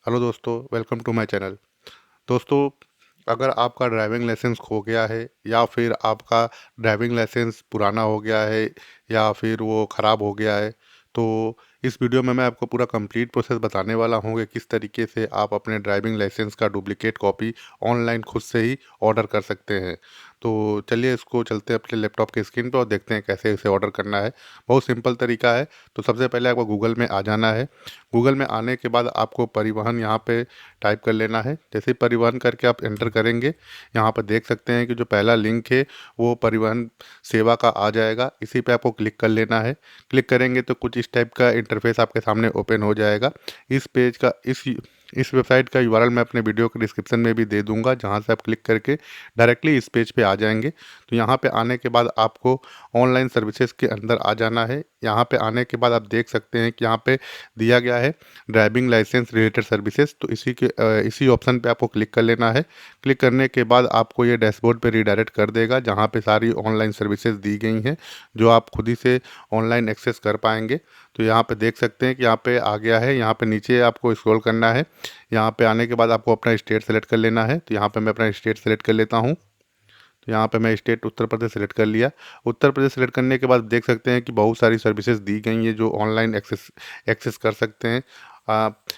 Hello दोस्तों, welcome to my channel. दोस्तों, अगर आपका ड्राइविंग लाइसेंस खो गया है या फिर आपका ड्राइविंग लाइसेंस पुराना हो गया है या फिर वो ख़राब हो गया है, तो इस वीडियो में मैं आपको पूरा कंप्लीट प्रोसेस बताने वाला हूँ कि किस तरीके से आप अपने ड्राइविंग लाइसेंस का डुप्लीकेट कॉपी ऑनलाइन खुद से ही ऑर्डर कर सकते हैं। तो चलिए इसको चलते हैं अपने लैपटॉप की स्क्रीन पर और देखते हैं कैसे इसे ऑर्डर करना है। बहुत सिंपल तरीका है। तो सबसे पहले आपको गूगल में आ जाना है। गूगल में आने के बाद आपको परिवहन यहाँ पे टाइप कर लेना है। जैसे ही परिवहन करके आप एंटर करेंगे, यहाँ पर देख सकते हैं कि जो पहला लिंक है वो परिवहन सेवा का आ जाएगा। इसी पे आपको क्लिक कर लेना है। क्लिक करेंगे तो कुछ इस टाइप का इंटरफेस आपके सामने ओपन हो जाएगा। इस पेज का इस वेबसाइट का यूआरएल मैं अपने वीडियो के डिस्क्रिप्शन में भी दे दूंगा, जहां से आप क्लिक करके डायरेक्टली इस पेज पे आ जाएंगे। तो यहाँ पे आने के बाद आपको ऑनलाइन सर्विसेज के अंदर आ जाना है। यहाँ पे आने के बाद आप देख सकते हैं कि यहाँ पे दिया गया है ड्राइविंग लाइसेंस रिलेटेड सर्विसेज। तो इसी ऑप्शन पे आपको क्लिक कर लेना है। क्लिक करने के बाद आपको ये डैशबोर्ड पे रीडायरेक्ट कर देगा, जहाँ पे सारी ऑनलाइन सर्विसेज दी गई हैं जो आप खुद ही से ऑनलाइन एक्सेस कर पाएंगे। तो यहाँ पे देख सकते हैं कि यहाँ पे आ गया है। यहाँ पे नीचे आपको स्क्रॉल करना है। यहाँ पे आने के बाद आपको अपना स्टेट सेलेक्ट कर लेना है। तो यहाँ पे मैं अपना स्टेट सेलेक्ट कर लेता हूँ। तो यहाँ पे मैं स्टेट उत्तर प्रदेश सेलेक्ट कर लिया। उत्तर प्रदेश सेलेक्ट करने के बाद देख सकते हैं कि बहुत सारी सर्विसेज दी गई हैं जो ऑनलाइन एक्सेस कर सकते हैं।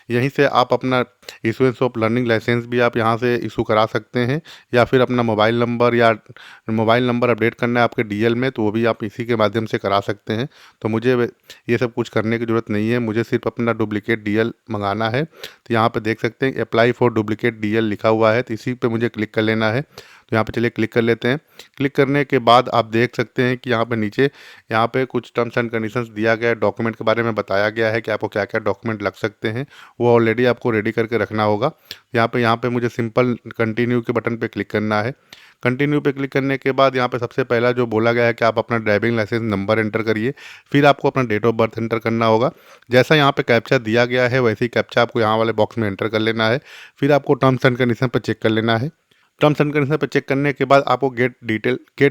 यहीं से आप अपना इशुएंस ऑफ लर्निंग लाइसेंस भी आप यहाँ से इशू करा सकते हैं, या फिर अपना मोबाइल नंबर अपडेट करना है आपके डीएल में, तो वो भी आप इसी के माध्यम से करा सकते हैं। तो मुझे ये सब कुछ करने की ज़रूरत नहीं है, मुझे सिर्फ अपना डुप्लीकेट डीएल मंगाना है। तो यहाँ पे देख सकते हैं अप्लाई फॉर डुप्लीकेट डीएल लिखा हुआ है, तो इसी पे मुझे क्लिक कर लेना है। तो यहाँ पे चलिए क्लिक कर लेते हैं। क्लिक करने के बाद आप देख सकते हैं कि यहाँ पे नीचे यहाँ पे कुछ टर्म्स एंड कंडीशंस दिया गया है। डॉक्यूमेंट के बारे में बताया गया है कि आपको क्या क्या डॉक्यूमेंट लग सकते हैं, वो ऑलरेडी आपको रेडी करके रखना होगा। यहाँ पे मुझे सिंपल कंटिन्यू के बटन पे क्लिक करना है। कंटिन्यू पे क्लिक करने के बाद यहाँ पे सबसे पहला जो बोला गया है कि आप अपना ड्राइविंग लाइसेंस नंबर एंटर करिए। फिर आपको अपना डेट ऑफ बर्थ एंटर करना होगा। जैसा यहाँ पे कैप्चा दिया गया है वैसे ही कैप्चा आपको यहाँ वाले बॉक्स में एंटर कर लेना है। फिर आपको टर्म्स एंड कंडीशन पर चेक कर लेना है। टर्म्स एंड कंडीशन पर चेक करने के बाद आपको गेट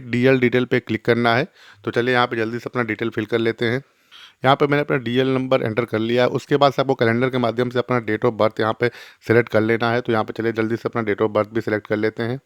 डीएल डिटेल पे क्लिक करना है। तो चलिए यहाँ पे जल्दी से अपना डिटेल फिल कर लेते हैं। यहाँ पे मैंने अपना डीएल नंबर एंटर कर लिया है। उसके बाद से आपको कैलेंडर के माध्यम से अपना डेट ऑफ बर्थ यहाँ पे सेलेक्ट कर लेना है। तो यहाँ पे चलिए जल्दी से अपना डेट ऑफ बर्थ भी सिलेक्ट कर लेते हैं।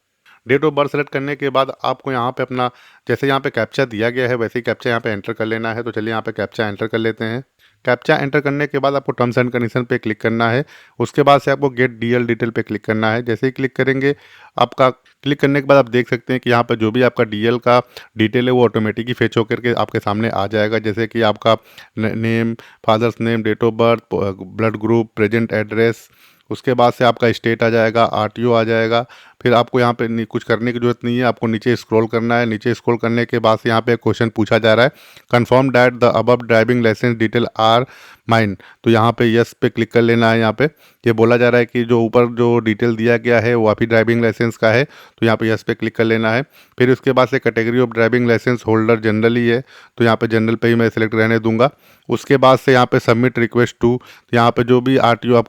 डेट ऑफ बर्थ सेलेक्ट करने के बाद आपको यहाँ पे अपना जैसे यहाँ पे कैप्चा दिया गया है वैसे ही कैप्चा यहाँ पे एंटर कर लेना है। तो चलिए यहाँ पे कैप्चा एंटर कर लेते हैं। कैप्चा एंटर करने के बाद आपको टर्म्स एंड कंडीशन पे क्लिक करना है। उसके बाद से आपको गेट डीएल डिटेल पे क्लिक करना है। जैसे ही क्लिक करेंगे, आपका क्लिक करने के बाद आप देख सकते हैं कि यहाँ पर जो भी आपका डीएल का डिटेल है वो ऑटोमेटिक ही फेच होकर के आपके सामने आ जाएगा। जैसे कि आपका name, father's name, date of birth, blood group, present address, उसके बाद से आपका स्टेट आ जाएगा, आरटीओ आ जाएगा। फिर आपको यहाँ पे कुछ करने की जरूरत नहीं है, आपको नीचे स्क्रॉल करना है। नीचे स्क्रॉल करने के बाद से यहाँ पे क्वेश्चन पूछा जा रहा है, confirm that the above driving licence detail are mine. तो यहाँ पे यस पे क्लिक कर लेना है। यहाँ पे ये बोला जा रहा है कि जो ऊपर जो डिटेल दिया गया है वो आपकी ड्राइविंग लाइसेंस का है। तो यहाँ पे यस पे क्लिक कर लेना है। फिर उसके बाद से category of driving licence holder general ही है, तो यहाँ पे जनरल पे ही मैं सेलेक्ट रहने दूंगा। उसके बाद से यहाँ पे सबमिट रिक्वेस्ट टू, तो यहाँ पे जो भी आरटीओ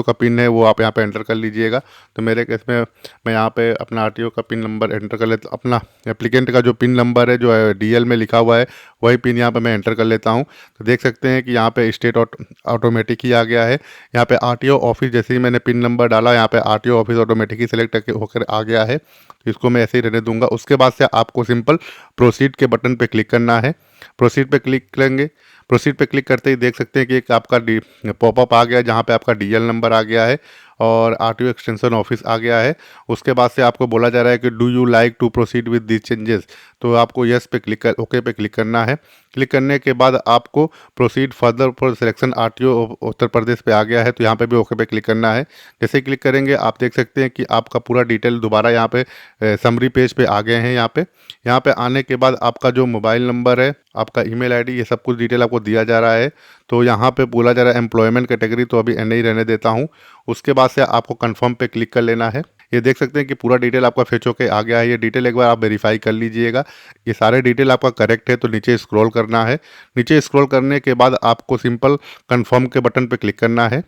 का पिन है वो आप यहाँ पे एंटर कर लीजिएगा। तो मेरे केस में मैं यहाँ पे अपना आरटीओ का पिन नंबर एंटर कर लेता, अपना एप्लीकेंट का जो पिन नंबर है जो डीएल में लिखा हुआ है वही पिन यहाँ पे मैं एंटर कर लेता हूँ। तो देख सकते हैं कि यहाँ पे स्टेट ऑटोमेटिक ही आ गया है। यहाँ पे आरटीओ ऑफिस जैसे ही मैंने पिन नंबर डाला, यहाँ पे आरटीओ ऑफिस ऑटोमेटिक ही सिलेक्ट होकर आ गया है। तो इसको मैं ऐसे ही रहने दूंगा। उसके बाद से आपको सिंपल प्रोसीड के बटन पे क्लिक करना है। प्रोसीड पे क्लिक करेंगे। प्रोसीड पे क्लिक करते ही देख सकते हैं कि एक आपका पॉपअप आ गया जहाँ पे आपका डीएल नंबर आ गया है और आरटीओ एक्सटेंशन ऑफिस आ गया है। उसके बाद से आपको बोला जा रहा है कि do you like to proceed with this changes. तो आपको यस पे ओके पे क्लिक करना है। क्लिक करने के बाद आपको proceed further for selection RTO Uttar Pradesh पे आ गया है, तो यहाँ पे भी ओके पे क्लिक करना है। जैसे ही क्लिक करेंगे आप देख सकते हैं कि आपका पूरा डिटेल दोबारा यहाँ पे समरी पेज पे आ गए हैं। यहाँ पे आने के बाद आपका जो मोबाइल नंबर है, आपका ईमेल आईडी, ये सब कुछ डिटेल आपको दिया जा रहा है। तो यहाँ पे बोला जा रहा है एम्प्लॉयमेंट कैटेगरी, तो अभी एन ही रहने देता हूँ। उसके बाद से आपको कंफर्म पे क्लिक कर लेना है। ये देख सकते हैं कि पूरा डिटेल आपका फेच होके आ गया है। ये डिटेल एक बार आप वेरीफाई कर लीजिएगा, ये सारे डिटेल आपका करेक्ट है। तो नीचे स्क्रॉल करना है। नीचे स्क्रॉल करने के बाद आपको सिंपल कंफर्म के बटन पे क्लिक करना है।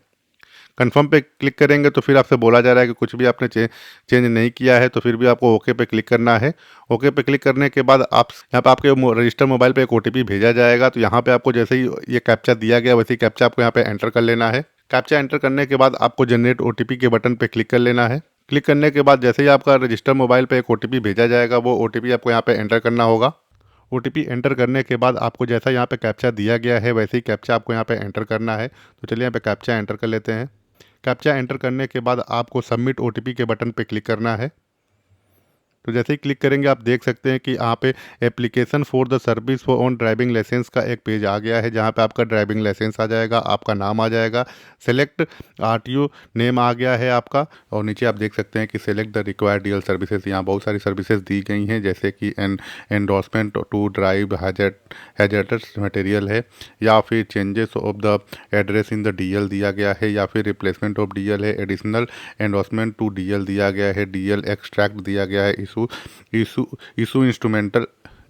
कंफर्म पे क्लिक करेंगे तो फिर आपसे बोला जा रहा है कि कुछ भी आपने चेंज नहीं किया है, तो फिर भी आपको ओके पे क्लिक करना है। ओके पे क्लिक करने के बाद आप यहाँ पे आपके रजिस्टर मोबाइल पे एक ओटीपी भेजा जाएगा। तो यहाँ पे आपको जैसे ही ये कैप्चा दिया गया वैसे ही कैप्चा आपको यहाँ पे एंटर कर लेना है। कैप्चा एंटर करने के बाद आपको जनरेट ओटीपी के बटन पे क्लिक कर लेना है। क्लिक करने के बाद जैसे ही आपका रजिस्टर मोबाइल पे एक ओटीपी भेजा जाएगा, वो ओटीपी आपको यहाँ पे एंटर करना होगा। ओटीपी एंटर करने के बाद आपको जैसा यहाँ पे कैप्चा दिया गया है वैसे ही कैप्चा आपको यहाँ पे एंटर करना है। तो चलिए यहाँ पे कैप्चा एंटर कर लेते हैं। कैप्चा एंटर करने के बाद आपको सबमिट ओटीपी के बटन पे क्लिक करना है। तो जैसे ही क्लिक करेंगे आप देख सकते हैं कि यहाँ पे application for the service for on driving licence का एक पेज आ गया है, जहाँ पे आपका ड्राइविंग लाइसेंस आ जाएगा, आपका नाम आ जाएगा, सेलेक्ट आरटीओ नेम आ गया है आपका, और नीचे आप देख सकते हैं कि select the required DL services. यहाँ बहुत सारी सर्विसेज दी गई हैं, जैसे कि endorsement to drive hazardous material है, या फिर changes of the address in the DL दिया गया है, या फिर रिप्लेसमेंट ऑफ डीएल है, एडिशनल एंडोर्समेंट टू डीएल दिया गया है, डीएल एक्सट्रैक्ट दिया गया है, issue instrumental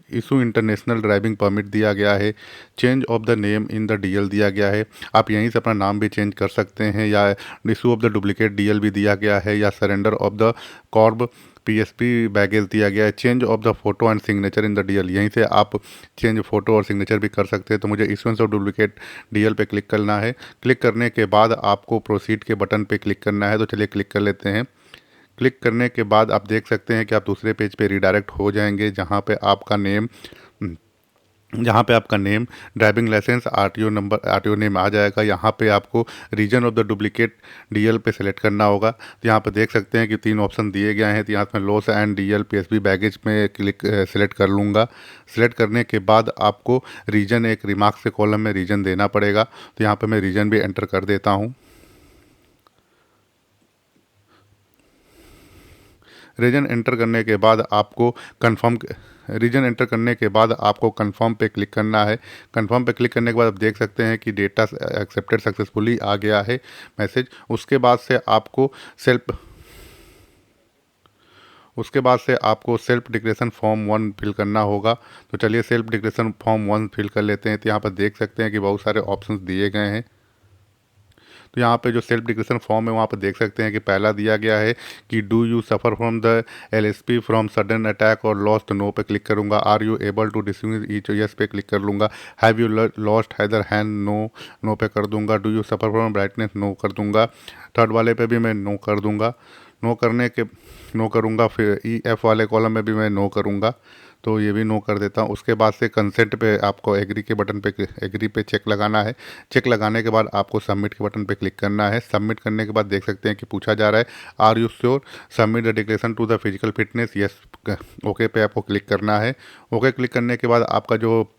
issue international driving permit दिया गया है, change of the name in the DL दिया गया है। आप यहीं से अपना नाम भी चेंज कर सकते हैं, या issue of the duplicate DL भी दिया गया है, या सरेंडर ऑफ द कॉर्ब पीएसपी बैगेज दिया गया है, change of the photo and signature in the DL. यहीं से आप चेंज फोटो और सिग्नेचर भी कर सकते हैं। तो मुझे इशुएंस ऑफ डुप्लीकेट डीएल पे क्लिक करना है। क्लिक करने के बाद आपको प्रोसीड के बटन पे क्लिक करना है। तो चलिए क्लिक कर लेते हैं। क्लिक करने के बाद आप देख सकते हैं कि आप दूसरे पेज पे रिडायरेक्ट हो जाएंगे, जहाँ पे आपका name driving licence RTO name आ जाएगा। यहाँ पे आपको reason of the duplicate DL पे सेलेक्ट करना होगा। तो यहाँ पे देख सकते हैं कि 3 ऑप्शन दिए गए हैं। तो यहाँ पे loss and DL PSB baggage में सेलेक्ट कर लूँगा। सेलेक्ट करने के बाद आपको रीजन एक रिमार्क्स के कॉलम में रीजन देना पड़ेगा। तो यहाँ पर मैं रीजन भी एंटर कर देता हूँ। रीजन एंटर करने के बाद आपको कंफर्म पे क्लिक करना है। कंफर्म पे क्लिक करने के बाद आप देख सकते हैं कि डेटा एक्सेप्टेड सक्सेसफुली आ गया है मैसेज। उसके बाद से आपको सेल्फ डिक्लेरेशन फॉर्म 1 फिल करना होगा। तो चलिए सेल्फ डिक्लेरेशन फॉर्म 1 फिल कर लेते हैं। तो यहाँ पर देख सकते हैं कि बहुत सारे ऑप्शंस दिए गए हैं। तो यहाँ पे जो सेल्फ डिक्लेरेशन फॉर्म है वहाँ पे देख सकते हैं कि पहला दिया गया है कि do you suffer from the LSP from sudden attack और लॉस्ट, नो पे क्लिक करूँगा। Are you able to distinguish each, yes पे क्लिक कर लूँगा। Have you lost either hand, no पे कर दूँगा। Do you suffer from brightness, no कर दूँगा। थर्ड वाले पे भी मैं नो कर दूँगा। नो करूँगा। फिर EF वाले कॉलम में भी मैं नो करूँगा, तो ये भी नो कर देता हूँ। उसके बाद से कंसेंट पे आपको एग्री के बटन पे एग्री पे चेक लगाना है। चेक लगाने के बाद आपको सबमिट के बटन पे क्लिक करना है। सबमिट करने के बाद देख सकते हैं कि पूछा जा रहा है are you sure submit the declaration to the physical fitness, yes okay पे आपको क्लिक करना है। ओके क्लिक करने के बाद आपका जो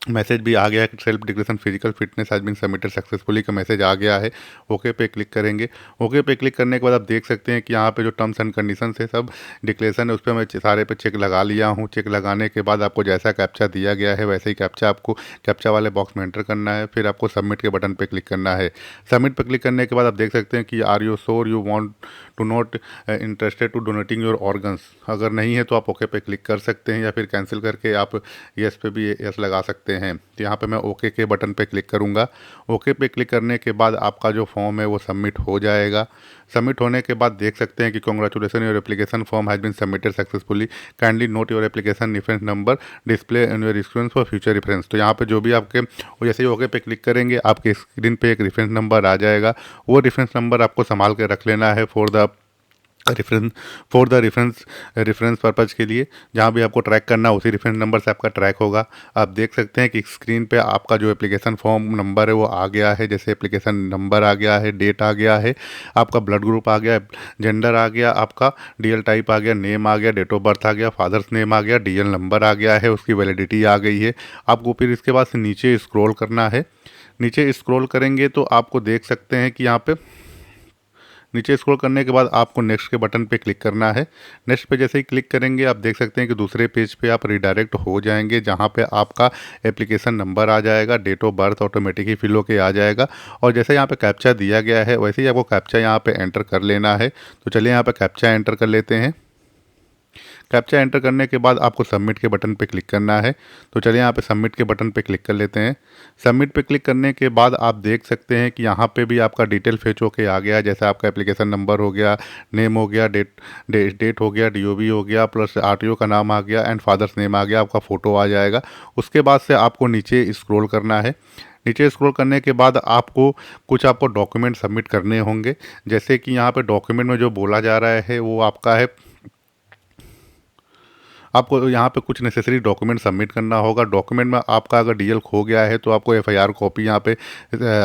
मैसेज भी आ गया है, self declaration physical fitness has been submitted successfully का मैसेज आ गया है। ओके पे क्लिक करेंगे। ओके पे क्लिक करने के बाद आप देख सकते हैं कि यहाँ पे जो टर्म्स एंड कंडीशंस है, सब डिक्लेरेशन है, उस पर मैं सारे पे चेक लगा लिया हूँ। चेक लगाने के बाद आपको जैसा कैप्चा दिया गया है वैसे ही कैप्चा आपको कैप्चा वाले बॉक्स में एंटर करना है। फिर आपको सबमिट के बटन पर क्लिक करना है। सबमिट पर क्लिक करने के बाद आप देख सकते हैं कि are you sure you want to not interested to donating your organs, अगर नहीं है तो आप ओके पे क्लिक कर सकते हैं, या फिर कैंसिल करके आप यस पे भी यस लगा सकते हैं। तो यहाँ पे मैं ओके के बटन पे क्लिक करूँगा। ओके पे क्लिक करने के बाद आपका जो फॉर्म है वो सबमिट हो जाएगा। सबमिट होने के बाद देख सकते हैं कि congratulation your application form has been submitted successfully, kindly note your application reference number display in your screen for future reference. तो यहाँ पे जो भी आपके जैसे ही ओके पे क्लिक करेंगे आपके स्क्रीन पे एक रेफरेंस नंबर आ जाएगा। वो रेफरेंस नंबर आपको संभाल के रख लेना है फॉर द रेफरेंस पर्पज़ के लिए। जहाँ भी आपको ट्रैक करना उसी रेफरेंस नंबर से आपका ट्रैक होगा। आप देख सकते हैं कि स्क्रीन पे आपका जो एप्लीकेशन फॉर्म नंबर है वो आ गया है। जैसे एप्लीकेशन नंबर आ गया है, डेट आ गया है, आपका ब्लड ग्रुप आ गया, जेंडर आ गया, आपका डीएल टाइप आ गया, नेम आ गया, डेट ऑफ बर्थ आ गया, फादर्स नेम आ गया, डीएल नंबर आ गया है, उसकी वैलिडिटी आ गई है। आपको फिर इसके बाद से नीचे स्क्रॉल करना है। नीचे स्क्रॉल करेंगे तो आपको देख सकते हैं कि यहाँ पे नीचे स्क्रॉल करने के बाद आपको नेक्स्ट के बटन पे क्लिक करना है। नेक्स्ट पे जैसे ही क्लिक करेंगे आप देख सकते हैं कि दूसरे पेज पे आप रिडायरेक्ट हो जाएंगे, जहाँ पे आपका एप्लीकेशन नंबर आ जाएगा, डेट ऑफ बर्थ ऑटोमेटिक ही फिल होके आ जाएगा, और जैसे यहाँ पे कैप्चा दिया गया है वैसे ही आपको कैप्चा यहाँ पे एंटर कर लेना है। तो चलिए यहाँ पे कैप्चा एंटर कर लेते हैं। कैप्चा एंटर करने के बाद आपको सबमिट के बटन पे क्लिक करना है। तो चलिए यहाँ पे सबमिट के बटन पे क्लिक कर लेते हैं। सबमिट पे क्लिक करने के बाद आप देख सकते हैं कि यहाँ पे भी आपका डिटेल फेच होके आ गया है। जैसे आपका एप्लीकेशन नंबर हो गया, नेम हो गया, डेट हो गया, DOB हो गया, प्लस RTO का नाम आ गया, एंड फादर्स नेम आ गया, आपका फ़ोटो आ जाएगा। उसके बाद से आपको नीचे स्क्रॉल करना है। नीचे स्क्रॉल करने के बाद आपको डॉक्यूमेंट सबमिट करने होंगे। जैसे कि यहाँ पे डॉक्यूमेंट में जो बोला जा रहा है वो आपका है, आपको यहाँ पे कुछ नेसेसरी डॉक्यूमेंट सबमिट करना होगा। डॉक्यूमेंट में आपका अगर डीएल खो गया है तो आपको एफआईआर कॉपी यहाँ पे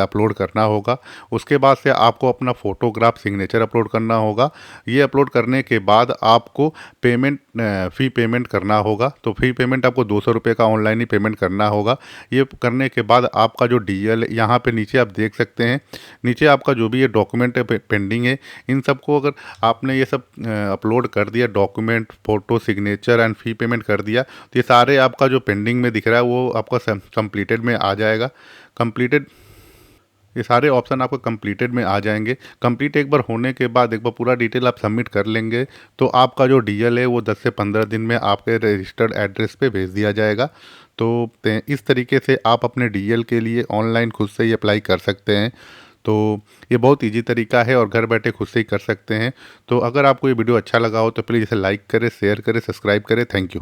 अपलोड करना होगा। उसके बाद से आपको अपना फ़ोटोग्राफ सिग्नेचर अपलोड करना होगा। ये अपलोड करने के बाद आपको फ़ी पेमेंट करना होगा। तो फ़ी पेमेंट आपको 200 रुपये का ऑनलाइन ही पेमेंट करना होगा। ये करने के बाद आपका जो डीएल यहाँ पे नीचे आप देख सकते हैं, नीचे आपका जो भी ये डॉक्यूमेंट पेंडिंग है, इन सबको अगर आपने ये सब अपलोड कर दिया, document, photo, signature and fee payment कर दिया, तो ये सारे आपका जो पेंडिंग में दिख रहा है वो आपका कंप्लीटेड में आ जाएगा। कंप्लीटेड, ये सारे ऑप्शन आपको कंप्लीटेड में आ जाएंगे। कंप्लीट एक बार होने के बाद एक बार पूरा डिटेल आप सबमिट कर लेंगे तो आपका जो डीएल है वो 10 से 15 दिन में आपके रजिस्टर्ड एड्रेस पे भेज दिया जाएगा। तो इस तरीके से आप अपने डीएल के लिए ऑनलाइन खुद से ही अप्लाई कर सकते हैं। तो ये बहुत इजी तरीका है और घर बैठे खुद से ही कर सकते हैं। तो अगर आपको ये वीडियो अच्छा लगा हो तो प्लीज़ इसे लाइक करें, शेयर करें, सब्सक्राइब करें। Thank you.